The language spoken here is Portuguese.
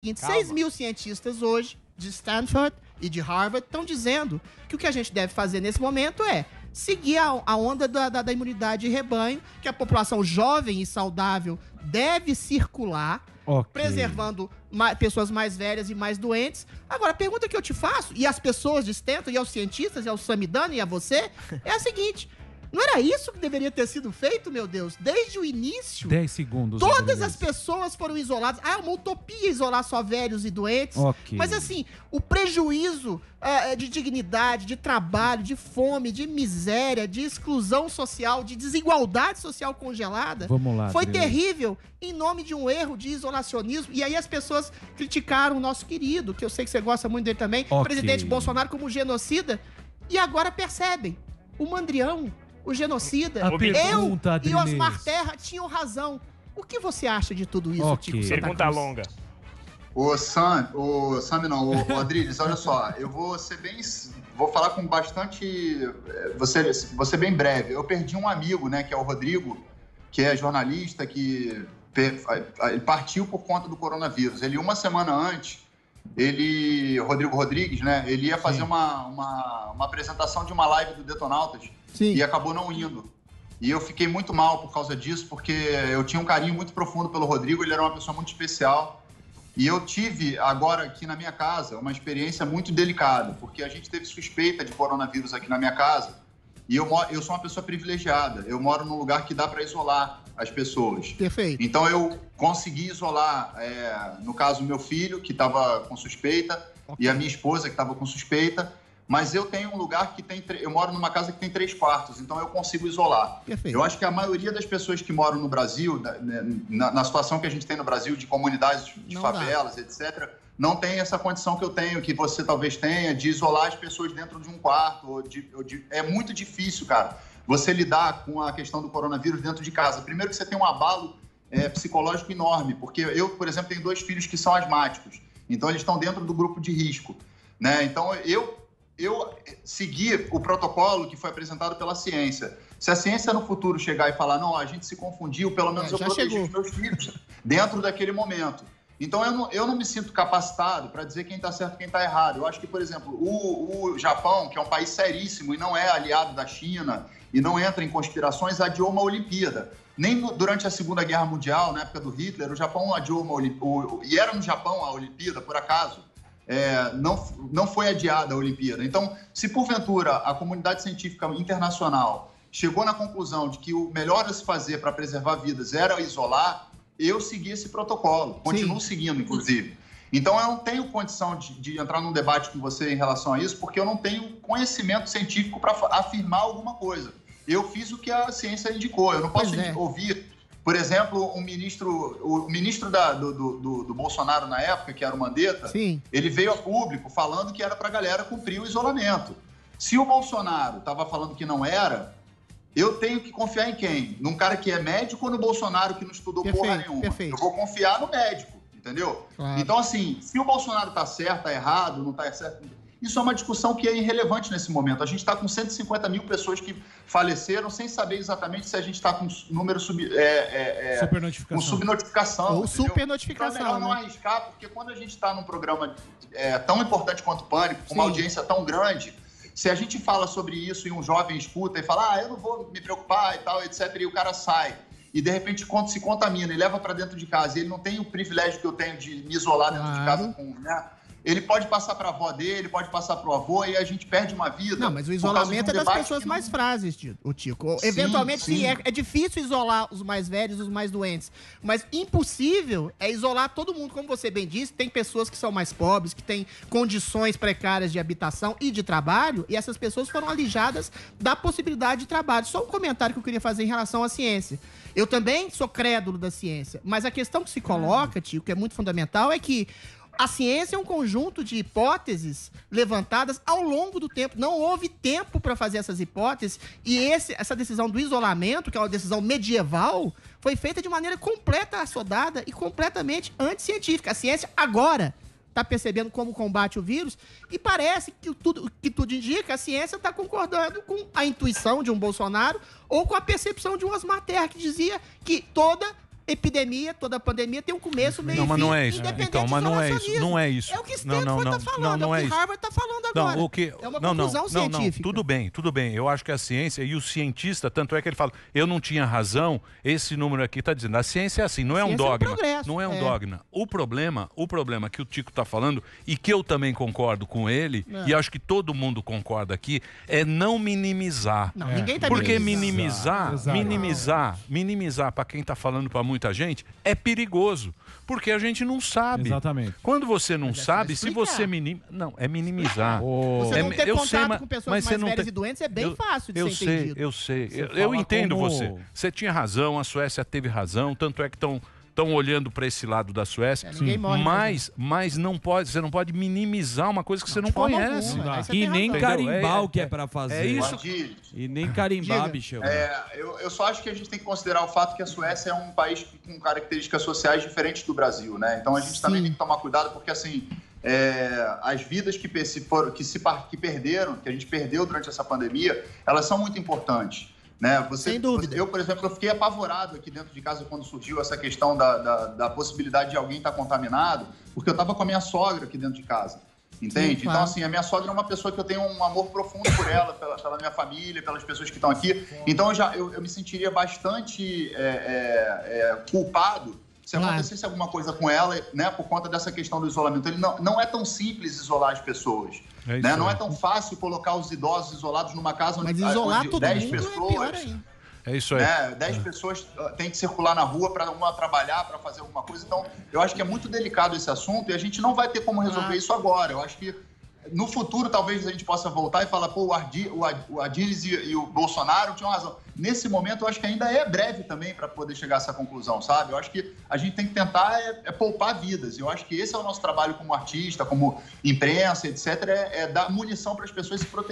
6 mil cientistas hoje, de Stanford e de Harvard, estão dizendo que o que a gente deve fazer nesse momento é seguir a onda da imunidade de rebanho, que a população jovem e saudável deve circular, preservando pessoas mais velhas e mais doentes. Agora, a pergunta que eu te faço, e as pessoas de Stanford, e aos cientistas, e ao Samidana, e a você, é a seguinte: não era isso que deveria ter sido feito, meu Deus? Desde o início. 10 segundos. Todas as pessoas foram isoladas. É uma utopia isolar só velhos e doentes. Mas assim, o prejuízo de dignidade, de trabalho, de fome, de miséria, de exclusão social, de desigualdade social congelada, foi terrível em nome de um erro de isolacionismo. E aí as pessoas criticaram o nosso querido, que eu sei que você gosta muito dele também, o presidente Bolsonaro, como genocida. E agora percebem, o Mandrião, o genocida, e Osmar Terra tinham razão. O que você acha de tudo isso, Tico? Pergunta longa. O Adriles, olha só, eu vou falar com bastante, vou ser bem breve. Eu perdi um amigo, né, que é o Rodrigo, que é jornalista, que ele partiu por conta do coronavírus. Ele, uma semana antes, Rodrigo Rodrigues, né, ele ia fazer uma apresentação de uma live do Detonautas. Sim. E acabou não indo. E eu fiquei muito mal por causa disso, porque eu tinha um carinho muito profundo pelo Rodrigo, ele era uma pessoa muito especial. E eu tive agora aqui na minha casa uma experiência muito delicada, porque a gente teve suspeita de coronavírus aqui na minha casa. E eu sou uma pessoa privilegiada, eu moro num lugar que dá para isolar as pessoas. Perfeito. Então eu consegui isolar, no caso, meu filho, que estava com suspeita, e a minha esposa, que estava com suspeita. Mas eu tenho um lugar que eu moro numa casa que tem 3 quartos, então eu consigo isolar. Perfeito. Eu acho que a maioria das pessoas que moram no Brasil, na situação que a gente tem no Brasil, de comunidades, de favelas, etc., não tem essa condição que eu tenho, que você talvez tenha, de isolar as pessoas dentro de um quarto. É muito difícil, cara, você lidar com a questão do coronavírus dentro de casa. Primeiro que você tem um abalo psicológico enorme, porque eu, por exemplo, tenho 2 filhos que são asmáticos, então eles estão dentro do grupo de risco, né? Então eu segui o protocolo que foi apresentado pela ciência. Se a ciência no futuro chegar e falar, não, a gente se confundiu, pelo menos eu protegi os meus filhos dentro daquele momento. Então eu não me sinto capacitado para dizer quem está certo e quem está errado. Eu acho que, por exemplo, o Japão, que é um país seríssimo e não é aliado da China e não entra em conspirações, adiou uma Olimpíada. Nem durante a Segunda Guerra Mundial, na época do Hitler, o Japão adiou uma Olimpíada. E era no Japão a Olimpíada, por acaso. Não foi adiada a Olimpíada. Então, se porventura a comunidade científica internacional chegou na conclusão de que o melhor a se fazer para preservar vidas era isolar, eu segui esse protocolo, continuo seguindo, inclusive. Então, eu não tenho condição de entrar num debate com você em relação a isso, porque eu não tenho conhecimento científico para afirmar alguma coisa. Eu fiz o que a ciência indicou. Eu não posso ouvir... Por exemplo, o ministro do Bolsonaro na época, que era o Mandetta, ele veio a público falando que era para a galera cumprir o isolamento. Se o Bolsonaro estava falando que não era, eu tenho que confiar em quem? Num cara que é médico ou no Bolsonaro que não estudou porra nenhuma? Eu vou confiar no médico, entendeu? Claro. Então, assim, se o Bolsonaro está certo, está errado, não está certo... Isso é uma discussão que é irrelevante nesse momento. A gente está com 150 mil pessoas que faleceram sem saber exatamente se a gente está com número subnotificação. Subnotificação. Ou supernotificação. Então é melhor não arriscar, porque quando a gente está num programa tão importante quanto o Pânico, com uma audiência tão grande, se a gente fala sobre isso e um jovem escuta e fala, eu não vou me preocupar e tal, etc., e o cara sai, e de repente se contamina e leva para dentro de casa, e ele não tem o privilégio que eu tenho de me isolar dentro de casa com... Né? Ele pode passar para a avó dele, pode passar para o avô e a gente perde uma vida. Não, mas o isolamento é das pessoas mais frágeis, o Tico. Eventualmente, sim, é difícil isolar os mais velhos, os mais doentes. Mas impossível é isolar todo mundo. Como você bem disse, tem pessoas que são mais pobres, que têm condições precárias de habitação e de trabalho, e essas pessoas foram alijadas da possibilidade de trabalho. Só um comentário que eu queria fazer em relação à ciência. Eu também sou crédulo da ciência, mas a questão que se coloca, Tico, que é muito fundamental, é que a ciência é um conjunto de hipóteses levantadas ao longo do tempo. Não houve tempo para fazer essas hipóteses e essa decisão do isolamento, que é uma decisão medieval, foi feita de maneira completa, assodada e completamente anticientífica. A ciência agora está percebendo como combate o vírus e parece que tudo indica, a ciência está concordando com a intuição de um Bolsonaro ou com a percepção de um Osmar Terra, que dizia que toda epidemia, toda pandemia tem um começo, meio e fim. Não, mas não é isso. Então, mas não é isso. Não é isso. É o que Stanford está falando, é o que Harvard está falando agora. É uma conclusão científica. Tudo bem. Eu acho que a ciência e o cientista, tanto é que ele fala, eu não tinha razão, esse número aqui está dizendo, a ciência é assim, não é um dogma. Não é um dogma. O problema que o Tico está falando, e que eu também concordo com ele, e acho que todo mundo concorda aqui, é não minimizar. Não, ninguém está porque minimizar para quem está falando para muita gente é perigoso, porque a gente não sabe. Exatamente. Quando você não sabe, se você minimiza... Não, é minimizar. Você não ter contato com pessoas mais velhas e doentes é bem fácil de ser entendido. Eu sei. Eu entendo você. Você tinha razão, a Suécia teve razão, tanto é que estão olhando para esse lado da Suécia, mas não pode, você não pode minimizar uma coisa que você não conhece. E nem carimbar o que é para fazer. É isso. E nem carimbar, bichão. Eu só acho que a gente tem que considerar o fato que a Suécia é um país com características sociais diferentes do Brasil, né? Então a gente também tem que tomar cuidado, porque assim, as vidas que perderam, que a gente perdeu durante essa pandemia, elas são muito importantes. Né? Sem dúvida. Eu, por exemplo, eu fiquei apavorado aqui dentro de casa quando surgiu essa questão da possibilidade de alguém estar contaminado, porque eu estava com a minha sogra aqui dentro de casa, entende? Sim, claro. Então, assim, a minha sogra é uma pessoa que eu tenho um amor profundo por ela, pela minha família, pelas pessoas que estão aqui. Então, eu me sentiria bastante culpado se acontecesse alguma coisa com ela, né, por conta dessa questão do isolamento. Ele não é tão simples isolar as pessoas. Né? Não é tão fácil colocar os idosos isolados numa casa onde 10 pessoas... É isso aí. 10 pessoas têm que circular na rua para uma trabalhar, para fazer alguma coisa. Então, eu acho que é muito delicado esse assunto e a gente não vai ter como resolver isso agora. Eu acho que no futuro, talvez a gente possa voltar e falar, pô, o Adílis e o Bolsonaro tinham razão. Nesse momento, eu acho que ainda é breve também para poder chegar a essa conclusão, sabe? Eu acho que a gente tem que tentar poupar vidas. Eu acho que esse é o nosso trabalho como artista, como imprensa, etc., é dar munição para as pessoas se protegerem.